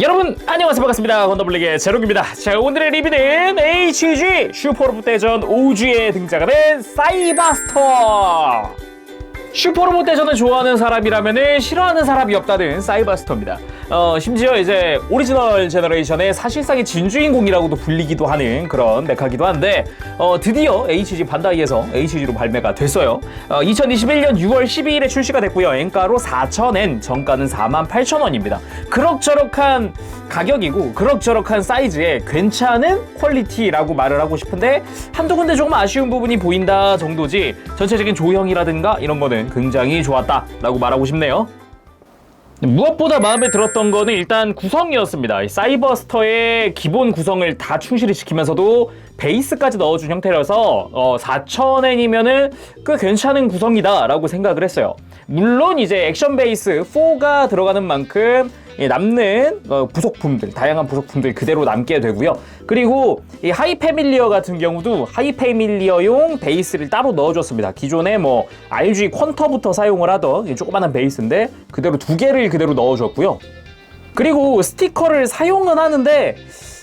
여러분 안녕하세요, 반갑습니다. 건더블릭의 제록입니다. 자, 오늘의 리뷰는 HG 슈퍼로봇 대전 OG에 등장하는 사이버스터. 슈퍼로봇 대전을 좋아하는 사람이라면 싫어하는 사람이 없다는 사이버스터입니다. 심지어 이제 오리지널 제너레이션의 사실상의 진주인공이라고도 불리기도 하는 그런 메카기도 한데 드디어 HG 반다이에서 HG로 발매가 됐어요. 2021년 6월 12일에 출시가 됐고요. 엔가로 4,000엔, 정가는 48,000원입니다. 그럭저럭한 가격이고 그럭저럭한 사이즈에 괜찮은 퀄리티라고 말을 하고 싶은데 한두 군데 조금 아쉬운 부분이 보인다 정도지, 전체적인 조형이라든가 이런 거는 굉장히 좋았다라고 말하고 싶네요. 무엇보다 마음에 들었던 거는 일단 구성이었습니다. 사이버스터의 기본 구성을 다 충실히 지키면서도 베이스까지 넣어준 형태라서 4,000엔이면은 꽤 괜찮은 구성이다 라고 생각을 했어요. 물론 이제 액션 베이스 4가 들어가는 만큼 남는 부속품들, 다양한 부속품들 그대로 남게 되고요. 그리고 이 하이패밀리어 같은 경우도 하이패밀리어용 베이스를 따로 넣어줬습니다. 기존에 뭐 RG 퀀터부터 사용을 하던 조그마한 베이스인데 그대로 2개를 그대로 넣어줬고요. 그리고 스티커를 사용은 하는데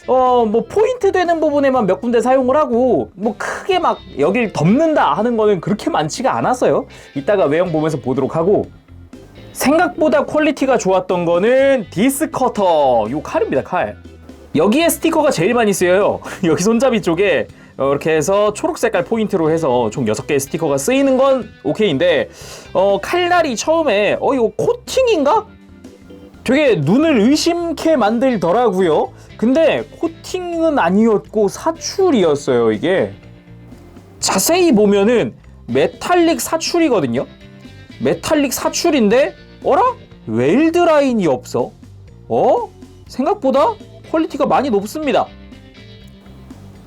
뭐 포인트 되는 부분에만 몇 군데 사용을 하고 뭐 크게 막 여길 덮는다 하는 거는 그렇게 많지가 않았어요. 이따가 외형 보면서 보도록 하고, 생각보다 퀄리티가 좋았던 거는 디스커터, 요 칼입니다. 칼. 여기에 스티커가 제일 많이 쓰여요. 여기 손잡이 쪽에 이렇게 해서 초록 색깔 포인트로 해서 총 6개의 스티커가 쓰이는 건 오케이인데 칼날이 처음에 이거 코팅인가? 되게 눈을 의심케 만들더라고요. 근데 코팅은 아니었고 사출이었어요. 이게 자세히 보면은 메탈릭 사출이거든요. 메탈릭 사출인데 어라? 웰드 라인이 없어. 생각보다 퀄리티가 많이 높습니다.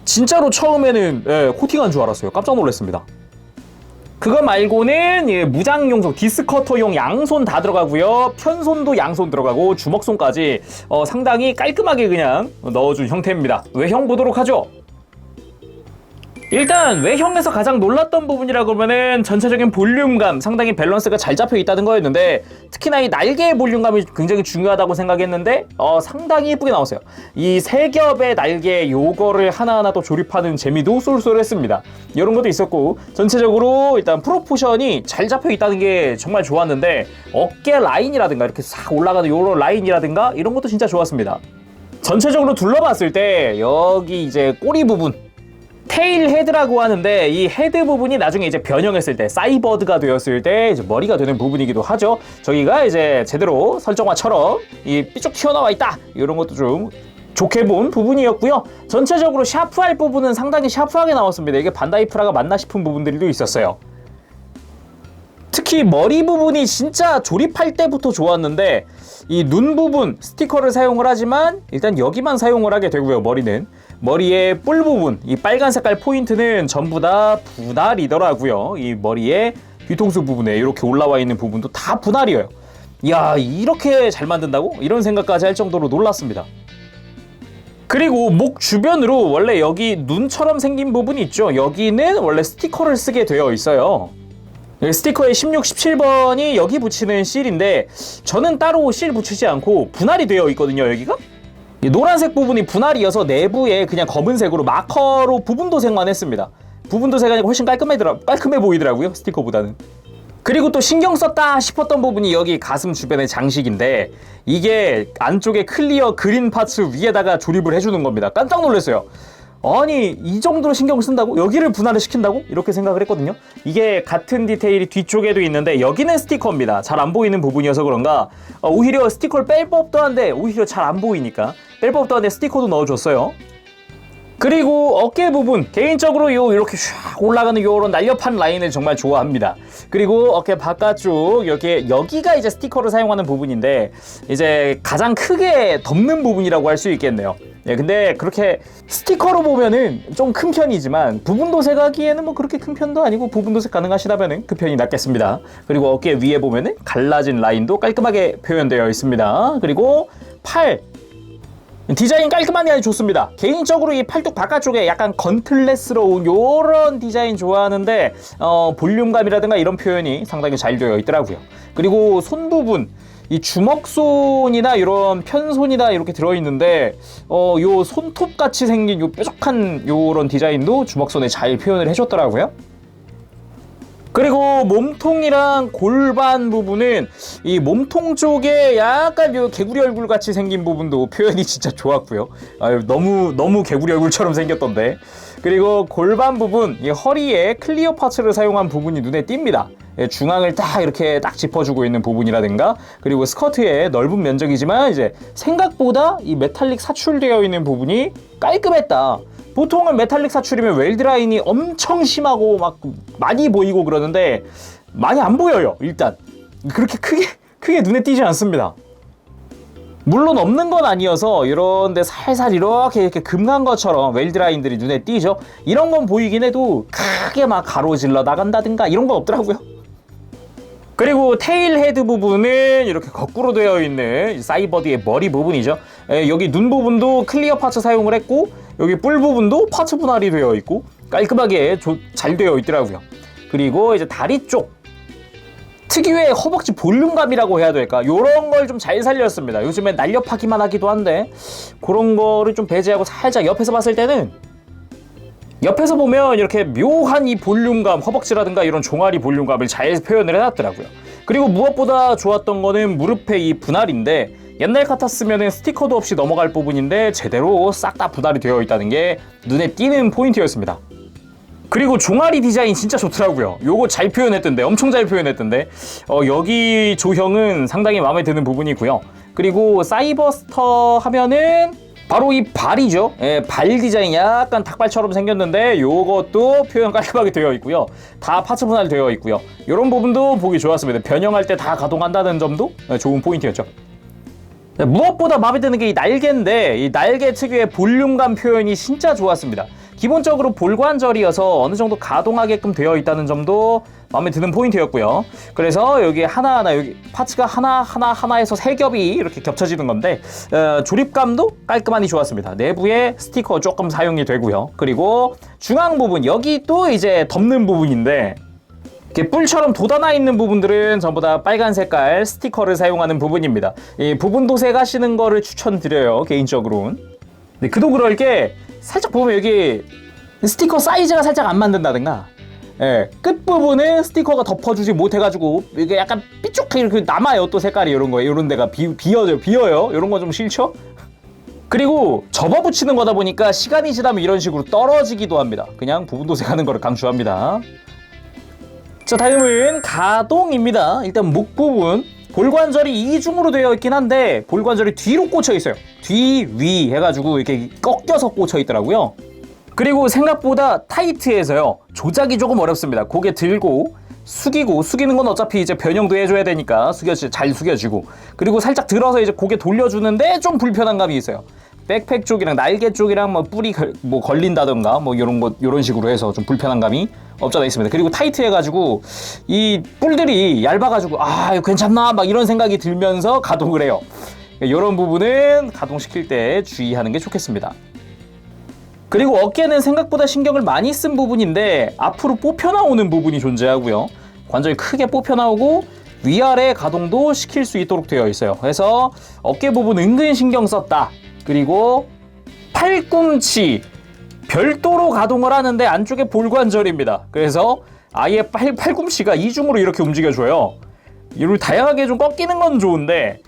진짜로 처음에는 코팅한 줄 알았어요. 깜짝 놀랐습니다. 그거 말고는 무장용속 디스커터용 양손 다 들어가고요. 편손도 양손 들어가고 주먹손까지 상당히 깔끔하게 그냥 넣어준 형태입니다. 외형 보도록 하죠. 일단 외형에서 가장 놀랐던 부분이라고 하면은 전체적인 볼륨감, 상당히 밸런스가 잘 잡혀 있다는 거였는데, 특히나 이 날개의 볼륨감이 굉장히 중요하다고 생각했는데 상당히 예쁘게 나왔어요. 이 3겹의 날개 요거를 하나하나 또 조립하는 재미도 쏠쏠했습니다. 이런 것도 있었고, 전체적으로 일단 프로포션이 잘 잡혀 있다는 게 정말 좋았는데, 어깨 라인이라든가 이렇게 싹 올라가는 요런 라인이라든가 이런 것도 진짜 좋았습니다. 전체적으로 둘러봤을 때 여기 이제 꼬리 부분, 테일 헤드라고 하는데, 이 헤드 부분이 나중에 이제 변형했을 때, 사이버드가 되었을 때 이제 머리가 되는 부분이기도 하죠. 저기가 이제 제대로 설정화처럼 이 삐쭉 튀어나와 있다, 이런 것도 좀 좋게 본 부분이었고요. 전체적으로 샤프할 부분은 상당히 샤프하게 나왔습니다. 이게 반다이 프라가 맞나 싶은 부분들도 있었어요. 특히 머리 부분이 진짜 조립할 때부터 좋았는데, 이 눈 부분 스티커를 사용을 하지만 일단 여기만 사용을 하게 되고요. 머리의 뿔 부분, 이 빨간 색깔 포인트는 전부 다 분할이더라고요. 이 머리의 뒤통수 부분에 이렇게 올라와 있는 부분도 다 분할이에요. 이야, 이렇게 잘 만든다고? 이런 생각까지 할 정도로 놀랐습니다. 그리고 목 주변으로 원래 여기 눈처럼 생긴 부분이 있죠. 여기는 원래 스티커를 쓰게 되어 있어요. 스티커의 16, 17번이 여기 붙이는 실인데, 저는 따로 실 붙이지 않고 분할이 되어 있거든요. 여기가 노란색 부분이 분할이어서 내부에 그냥 검은색으로 마커로 부분도색만 했습니다. 부분도색이 훨씬 깔끔해 보이더라고요, 스티커보다는. 그리고 또 신경 썼다 싶었던 부분이 여기 가슴 주변의 장식인데, 이게 안쪽에 클리어 그린 파츠 위에다가 조립을 해주는 겁니다. 깜짝 놀랐어요. 아니, 이 정도로 신경을 쓴다고? 여기를 분할을 시킨다고? 이렇게 생각을 했거든요. 이게 같은 디테일이 뒤쪽에도 있는데 여기는 스티커입니다. 잘 안 보이는 부분이어서 그런가 오히려 스티커를 뺄 법도 한데, 오히려 잘 안 보이니까 뺄 법도 한데 스티커도 넣어줬어요. 그리고 어깨 부분, 개인적으로 이렇게 샥 올라가는 요런 날렵한 라인을 정말 좋아합니다. 그리고 어깨 바깥쪽 여기가 이제 스티커를 사용하는 부분인데, 이제 가장 크게 덮는 부분이라고 할 수 있겠네요. 근데 그렇게 스티커로 보면은 좀 큰 편이지만 부분 도색하기에는 뭐 그렇게 큰 편도 아니고, 부분 도색 가능하시다면은 그 편이 낫겠습니다. 그리고 어깨 위에 보면은 갈라진 라인도 깔끔하게 표현되어 있습니다. 그리고 팔 디자인 깔끔하니 아주 좋습니다. 개인적으로 이 팔뚝 바깥쪽에 약간 건틀렛스러운 요런 디자인 좋아하는데 볼륨감이라든가 이런 표현이 상당히 잘 되어 있더라고요. 그리고 손 부분, 이 주먹손이나 이런 편손이나 이렇게 들어있는데 요 손톱 같이 생긴 요 뾰족한 요런 디자인도 주먹손에 잘 표현을 해줬더라고요. 그리고 몸통이랑 골반 부분은 이 몸통 쪽에 약간 요 개구리 얼굴 같이 생긴 부분도 표현이 진짜 좋았고요. 아유, 너무 개구리 얼굴처럼 생겼던데. 그리고 골반 부분, 이 허리에 클리어 파츠를 사용한 부분이 눈에 띕니다. 중앙을 딱 이렇게 딱 짚어주고 있는 부분이라든가, 그리고 스커트의 넓은 면적이지만 이제 생각보다 이 메탈릭 사출되어 있는 부분이 깔끔했다. 보통은 메탈릭 사출이면 웰드 라인이 엄청 심하고 막 많이 보이고 그러는데 많이 안 보여요. 일단 그렇게 크게 눈에 띄지 않습니다. 물론 없는 건 아니어서 이런데 살살 이렇게 금간 것처럼 웰드 라인들이 눈에 띄죠. 이런 건 보이긴 해도 크게 막 가로질러 나간다든가 이런 건 없더라고요. 그리고 테일 헤드 부분은 이렇게 거꾸로 되어 있는 사이버드의 머리 부분이죠. 여기 눈 부분도 클리어 파츠 사용을 했고, 여기 뿔 부분도 파츠 분할이 되어 있고 깔끔하게 잘 되어 있더라고요. 그리고 이제 다리 쪽 특유의 허벅지 볼륨감이라고 해야 될까? 요런 걸 좀 잘 살렸습니다. 요즘에 날렵하기만 하기도 한데 그런 거를 좀 배제하고 살짝 옆에서 봤을 때는, 옆에서 보면 이렇게 묘한 이 볼륨감, 허벅지라든가 이런 종아리 볼륨감을 잘 표현을 해놨더라고요. 그리고 무엇보다 좋았던 거는 무릎의 이 분할인데, 옛날 같았으면 스티커도 없이 넘어갈 부분인데 제대로 싹 다 분할이 되어 있다는 게 눈에 띄는 포인트였습니다. 그리고 종아리 디자인 진짜 좋더라고요. 요거 잘 표현했던데, 엄청 잘 표현했던데, 여기 조형은 상당히 마음에 드는 부분이고요. 그리고 사이버스터 하면은 바로 이 발이죠. 발 디자인 약간 닭발처럼 생겼는데 요것도 표현 깔끔하게 되어 있고요. 다 파츠 분할 되어 있고요. 이런 부분도 보기 좋았습니다. 변형할 때 다 가동한다는 점도 좋은 포인트였죠. 무엇보다 마음에 드는 게 이 날개인데, 이 날개 특유의 볼륨감 표현이 진짜 좋았습니다. 기본적으로 볼관절이어서 어느 정도 가동하게끔 되어 있다는 점도 마음에 드는 포인트였고요. 그래서 여기 하나하나, 여기 파츠가 하나에서 3겹이 이렇게 겹쳐지는 건데, 조립감도 깔끔하니 좋았습니다. 내부에 스티커 조금 사용이 되고요. 그리고 중앙 부분, 여기 또 이제 덮는 부분인데, 이렇게 뿔처럼 돋아나 있는 부분들은 전부 다 빨간 색깔 스티커를 사용하는 부분입니다. 이 부분 도색하시는 거를 추천드려요, 개인적으로는. 근데 그도 그럴 게, 살짝 보면 여기 스티커 사이즈가 살짝 안 맞는다든가, 끝부분은 스티커가 덮어주지 못해가지고 이게 약간 삐죽하게 이렇게 남아요. 또 색깔이 이런 거에, 이런 데가 비어요. 이런 거 좀 싫죠? 그리고 접어붙이는 거다 보니까 시간이 지나면 이런 식으로 떨어지기도 합니다. 그냥 부분 도색하는 거를 강추합니다. 자, 다음은 가동입니다. 일단 목 부분, 볼관절이 이중으로 되어 있긴 한데 볼관절이 뒤로 꽂혀 있어요. 뒤, 위 해가지고 이렇게 꺾여서 꽂혀 있더라고요. 그리고 생각보다 타이트해서요, 조작이 조금 어렵습니다. 고개 들고 숙이는 건 어차피 이제 변형도 해줘야 되니까 잘 숙여지고, 그리고 살짝 들어서 이제 고개 돌려주는데 좀 불편한 감이 있어요. 백팩 쪽이랑 날개 쪽이랑 뭐 뿔이 걸린다던가 뭐 요런 식으로 해서 좀 불편한 감이 없잖아 있습니다. 그리고 타이트해가지고 이 뿔들이 얇아가지고 이거 괜찮나 막 이런 생각이 들면서 가동을 해요. 이런 부분은 가동시킬 때 주의하는 게 좋겠습니다. 그리고 어깨는 생각보다 신경을 많이 쓴 부분인데 앞으로 뽑혀 나오는 부분이 존재하고요. 관절이 크게 뽑혀 나오고 위아래 가동도 시킬 수 있도록 되어 있어요. 그래서 어깨 부분 은근 신경 썼다. 그리고 팔꿈치 별도로 가동을 하는데 안쪽에 볼관절입니다. 그래서 아예 팔꿈치가 이중으로 이렇게 움직여줘요. 이를 다양하게 좀 꺾이는 건 좋은데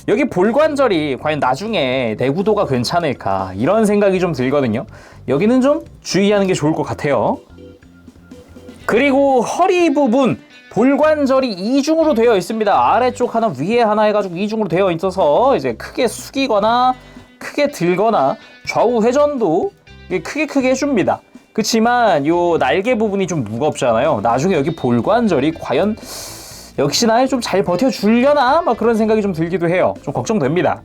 여기 볼관절이 과연 나중에 내구도가 괜찮을까 이런 생각이 좀 들거든요. 여기는 좀 주의하는 게 좋을 것 같아요. 그리고 허리 부분 볼관절이 이중으로 되어 있습니다. 아래쪽 하나 위에 하나 해가지고 이중으로 되어 있어서 이제 크게 숙이거나 크게 들거나 좌우 회전도 크게 해줍니다. 그렇지만 요 날개 부분이 좀 무겁잖아요. 나중에 여기 볼관절이 과연 역시나 좀 잘 버텨주려나 막 그런 생각이 좀 들기도 해요. 좀 걱정됩니다.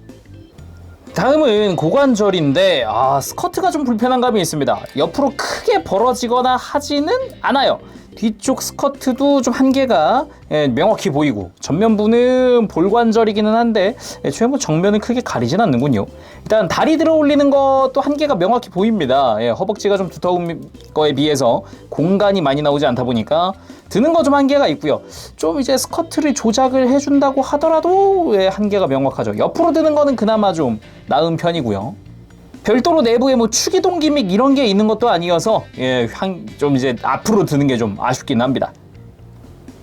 다음은 고관절인데 스커트가 좀 불편한 감이 있습니다. 옆으로 크게 벌어지거나 하지는 않아요. 뒤쪽 스커트도 좀 한계가 명확히 보이고 전면부는 볼관절이기는 한데 애초에 뭐 정면은 크게 가리진 않는군요. 일단 다리 들어 올리는 것도 한계가 명확히 보입니다. 허벅지가 좀 두터운 거에 비해서 공간이 많이 나오지 않다 보니까 드는 거 좀 한계가 있고요. 좀 이제 스커트를 조작을 해준다고 하더라도 한계가 명확하죠. 옆으로 드는 거는 그나마 좀 나은 편이고요. 별도로 내부에 뭐 추기동 기믹 이런 게 있는 것도 아니어서 좀 이제 앞으로 드는 게 좀 아쉽긴 합니다.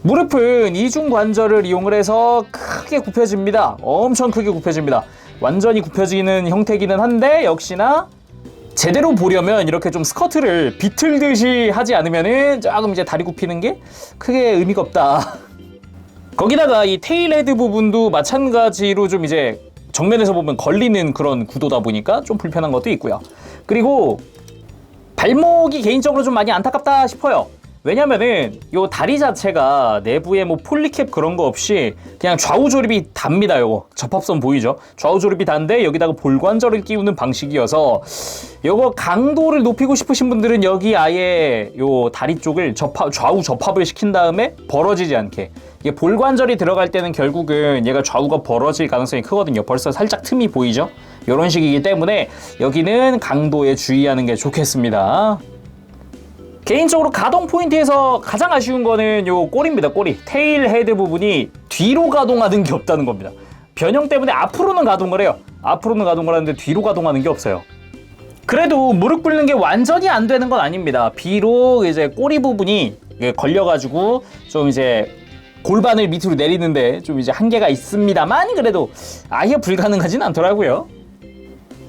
무릎은 이중 관절을 이용을 해서 크게 굽혀집니다. 엄청 크게 굽혀집니다. 완전히 굽혀지는 형태기는 한데 역시나 제대로 보려면 이렇게 좀 스커트를 비틀듯이 하지 않으면은 조금 이제 다리 굽히는 게 크게 의미가 없다. 거기다가 이 테일 헤드 부분도 마찬가지로 좀 이제 정면에서 보면 걸리는 그런 구도다 보니까 좀 불편한 것도 있고요. 그리고 발목이 개인적으로 좀 많이 안타깝다 싶어요. 왜냐면은 요 다리 자체가 내부에 뭐 폴리캡 그런 거 없이 그냥 좌우 조립이 답니다. 요거 접합선 보이죠? 좌우 조립이 단데 여기다가 볼관절을 끼우는 방식이어서 요거 강도를 높이고 싶으신 분들은 여기 아예 요 다리 쪽을 좌우 접합을 시킨 다음에 벌어지지 않게, 이게 볼관절이 들어갈 때는 결국은 얘가 좌우가 벌어질 가능성이 크거든요. 벌써 살짝 틈이 보이죠? 이런 식이기 때문에 여기는 강도에 주의하는 게 좋겠습니다. 개인적으로 가동 포인트에서 가장 아쉬운 거는 요 꼬리입니다. 꼬리. 테일 헤드 부분이 뒤로 가동하는 게 없다는 겁니다. 변형 때문에 앞으로는 가동을 해요. 앞으로는 가동을 하는데 뒤로 가동하는 게 없어요. 그래도 무릎 꿇는 게 완전히 안 되는 건 아닙니다. 비록 이제 꼬리 부분이 걸려가지고 좀 이제 골반을 밑으로 내리는데 좀 이제 한계가 있습니다만 그래도 아예 불가능하진 않더라고요.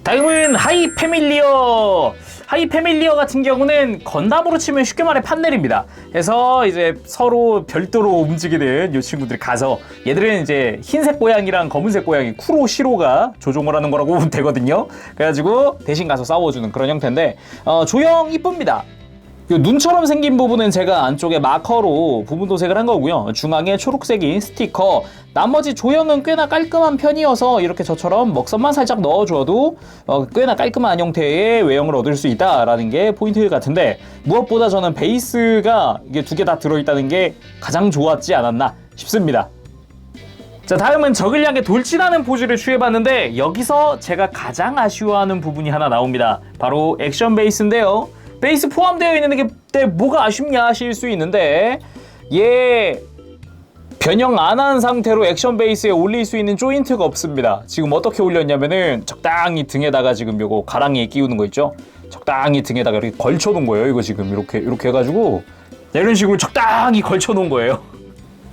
다음은 하이 패밀리어. 하이 패밀리어 같은 경우는 건담으로 치면 쉽게 말해 판넬입니다. 그래서 이제 서로 별도로 움직이는 이 친구들이 가서, 얘들은 이제 흰색 고양이랑 검은색 고양이 쿠로 시로가 조종을 하는 거라고 보면 되거든요. 그래가지고 대신 가서 싸워주는 그런 형태인데 조형 이쁩니다. 이 눈처럼 생긴 부분은 제가 안쪽에 마커로 부분 도색을 한 거고요. 중앙에 초록색인 스티커, 나머지 조형은 꽤나 깔끔한 편이어서 이렇게 저처럼 먹선만 살짝 넣어줘도 꽤나 깔끔한 형태의 외형을 얻을 수 있다라는 게 포인트 같은데, 무엇보다 저는 베이스가 이게 두 개 다 들어있다는 게 가장 좋았지 않았나 싶습니다. 자, 다음은 적을 향해 돌진하는 포즈를 취해봤는데 여기서 제가 가장 아쉬워하는 부분이 하나 나옵니다. 바로 액션 베이스인데요. 베이스 포함되어 있는 게 뭐가 아쉽냐 하실 수 있는데, 얘 변형 안 한 상태로 액션 베이스에 올릴 수 있는 조인트가 없습니다. 지금 어떻게 올렸냐면은 적당히 등에다가 지금 요거 가랑이에 끼우는 거 있죠? 적당히 등에다가 이렇게 걸쳐 놓은 거예요. 이거 지금 이렇게 해가지고 이런 식으로 적당히 걸쳐 놓은 거예요.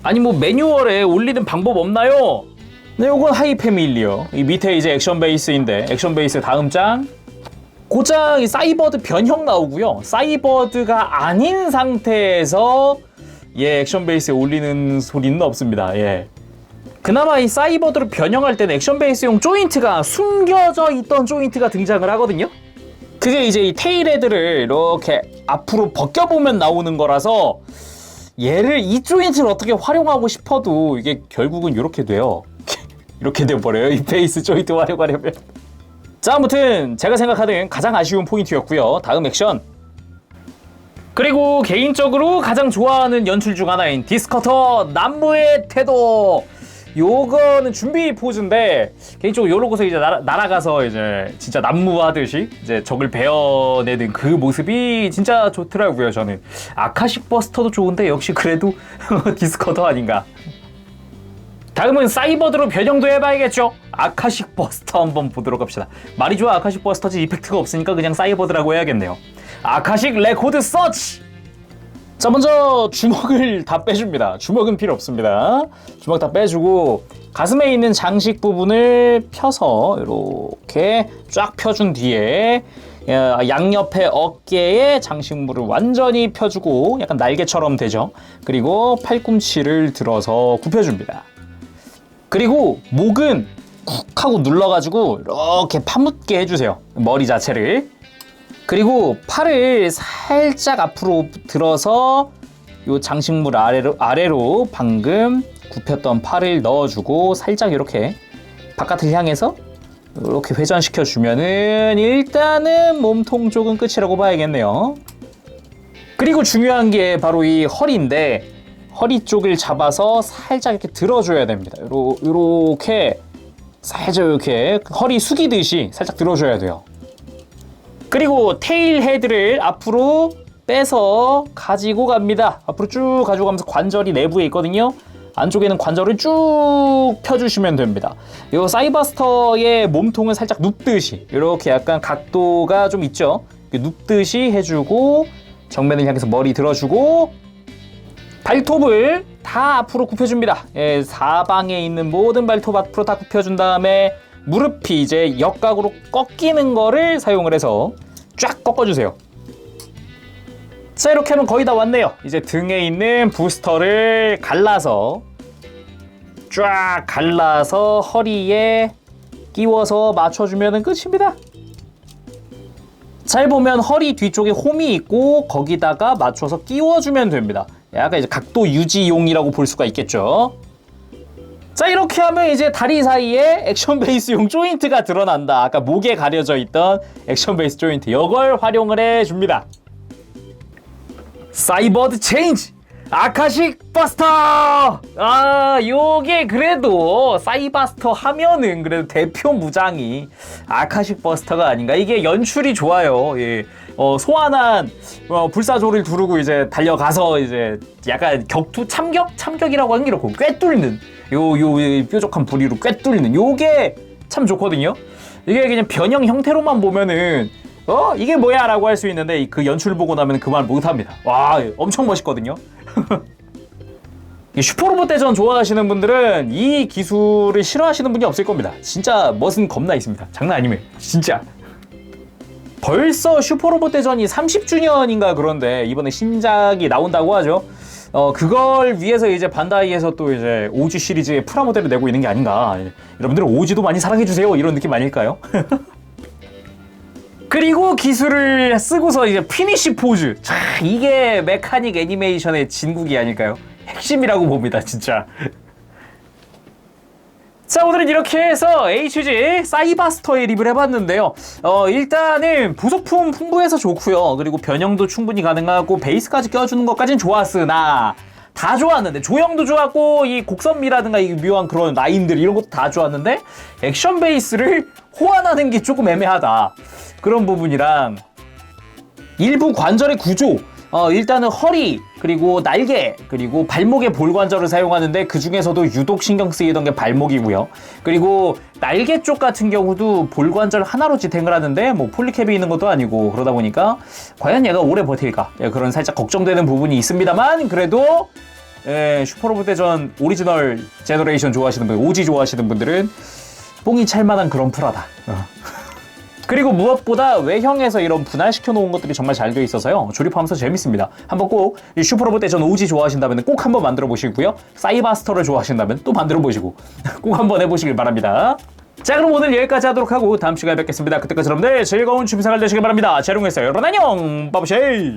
아니 뭐 매뉴얼에 올리는 방법 없나요? 네, 요건 하이 패밀리어. 이 밑에 이제 액션 베이스인데, 액션 베이스 다음 장 고장 사이버드 변형 나오고요. 사이버드가 아닌 상태에서 액션 베이스에 올리는 소리는 없습니다. 그나마 이 사이버드로 변형할 때는 액션 베이스용 조인트가 숨겨져 있던 조인트가 등장을 하거든요. 그게 이제 이 테일 헤드를 이렇게 앞으로 벗겨보면 나오는 거라서 얘를 이 조인트를 어떻게 활용하고 싶어도 이게 결국은 이렇게 돼요. 이렇게 돼버려요. 이 베이스 조인트 활용하려면. 자, 아무튼 제가 생각하는 가장 아쉬운 포인트였고요. 다음 액션. 그리고 개인적으로 가장 좋아하는 연출 중 하나인 디스커터 남무의 태도. 요거는 준비 포즈인데 개인적으로 요런 곳에 이제 날아가서 이제 진짜 남무하듯이 이제 적을 베어내는 그 모습이 진짜 좋더라고요. 저는 아카식 버스터도 좋은데 역시 그래도 디스커터 아닌가. 다음은 사이버드로 변형도 해봐야겠죠. 아카식 버스터 한번 보도록 합시다. 말이 좋아 아카식 버스터지 이펙트가 없으니까 그냥 사이버드라고 해야겠네요. 아카식 레코드 서치! 자, 먼저 주먹을 다 빼줍니다. 주먹은 필요 없습니다. 주먹 다 빼주고 가슴에 있는 장식 부분을 펴서 이렇게 쫙 펴준 뒤에 양옆에 어깨에 장식물을 완전히 펴주고 약간 날개처럼 되죠. 그리고 팔꿈치를 들어서 굽혀줍니다. 그리고 목은 쿡 하고 눌러가지고 이렇게 파묻게 해주세요. 머리 자체를. 그리고 팔을 살짝 앞으로 들어서 이 장식물 아래로 방금 굽혔던 팔을 넣어주고 살짝 이렇게 바깥을 향해서 이렇게 회전시켜주면은 일단은 몸통 쪽은 끝이라고 봐야겠네요. 그리고 중요한 게 바로 이 허리인데 허리 쪽을 잡아서 살짝 이렇게 들어줘야 됩니다. 요렇게 살짝 이렇게 허리 숙이듯이 살짝 들어줘야 돼요. 그리고 테일 헤드를 앞으로 빼서 가지고 갑니다. 앞으로 쭉 가지고 가면서 관절이 내부에 있거든요. 안쪽에는 관절을 쭉 펴주시면 됩니다. 이 사이버스터의 몸통을 살짝 눕듯이 이렇게 약간 각도가 좀 있죠. 눕듯이 해주고 정면을 향해서 머리 들어주고 발톱을 다 앞으로 굽혀줍니다. 예, 사방에 있는 모든 발톱 앞으로 다 굽혀준 다음에 무릎이 이제 역각으로 꺾이는 거를 사용을 해서 쫙 꺾어주세요. 자, 이렇게 하면 거의 다 왔네요. 이제 등에 있는 부스터를 갈라서 쫙 갈라서 허리에 끼워서 맞춰주면 끝입니다. 잘 보면 허리 뒤쪽에 홈이 있고 거기다가 맞춰서 끼워주면 됩니다. 약간 이제 각도 유지용이라고 볼 수가 있겠죠. 자, 이렇게 하면 이제 다리 사이에 액션 베이스용 조인트가 드러난다. 아까 목에 가려져 있던 액션 베이스 조인트, 이걸 활용을 해줍니다. 사이버드 체인지 아카식 버스터! 요게 그래도 사이버스터 하면은 그래도 대표 무장이 아카식 버스터가 아닌가. 이게 연출이 좋아요. 예. 소환한 불사조를 두르고 이제 달려가서 이제 약간 참격이라고 하는 게 이렇고 꿰뚫는 요 뾰족한 부리로 꿰뚫는 요게 참 좋거든요. 이게 그냥 변형 형태로만 보면은 이게 뭐야 라고 할 수 있는데 그 연출 보고 나면 그 말 못합니다. 와, 엄청 멋있거든요. 슈퍼로봇 대전 좋아하시는 분들은 이 기술을 싫어하시는 분이 없을 겁니다. 진짜 멋은 겁나 있습니다. 장난 아니에요. 진짜. 벌써 슈퍼로봇 대전이 30주년인가 그런데 이번에 신작이 나온다고 하죠. 그걸 위해서 이제 반다이에서 또 이제 오지 시리즈의 프라모델을 내고 있는 게 아닌가. 여러분들은 오지도 많이 사랑해주세요. 이런 느낌 아닐까요? 그리고 기술을 쓰고서 이제 피니쉬 포즈. 자, 이게 메카닉 애니메이션의 진국이 아닐까요? 핵심이라고 봅니다, 진짜. 자, 오늘은 이렇게 해서 HG 사이버스터에 리뷰를 해봤는데요. 일단은 부속품 풍부해서 좋고요. 그리고 변형도 충분히 가능하고 베이스까지 껴주는 것까지는 좋았으나 다 좋았는데 조형도 좋았고 이 곡선미라든가 이 묘한 그런 라인들 이런 것도 다 좋았는데 액션 베이스를 호환하는 게 조금 애매하다. 그런 부분이랑 일부 관절의 구조, 일단은 허리 그리고 날개 그리고 발목의 볼관절을 사용하는데 그 중에서도 유독 신경 쓰이던 게 발목이고요. 그리고 날개 쪽 같은 경우도 볼관절 하나로 지탱을 하는데 뭐 폴리캡이 있는 것도 아니고 그러다 보니까 과연 얘가 오래 버틸까, 그런 살짝 걱정되는 부분이 있습니다만 그래도 슈퍼로봇 대전 오리지널 제너레이션 좋아하시는 분들, 오지 좋아하시는 분들은 뽕이 찰만한 그런 프라다. 그리고 무엇보다 외형에서 이런 분할시켜 놓은 것들이 정말 잘 되어 있어서요. 조립하면서 재밌습니다. 한번 꼭 슈퍼로봇 대전 오지 좋아하신다면 꼭 한번 만들어 보시고요. 사이버스터를 좋아하신다면 또 만들어 보시고 꼭 한번 해보시길 바랍니다. 자, 그럼 오늘 여기까지 하도록 하고 다음 시간에 뵙겠습니다. 그때까지 여러분들 즐거운 취미 생활 되시길 바랍니다. 재롱했어요. 여러분 안녕! 빠브쉐이!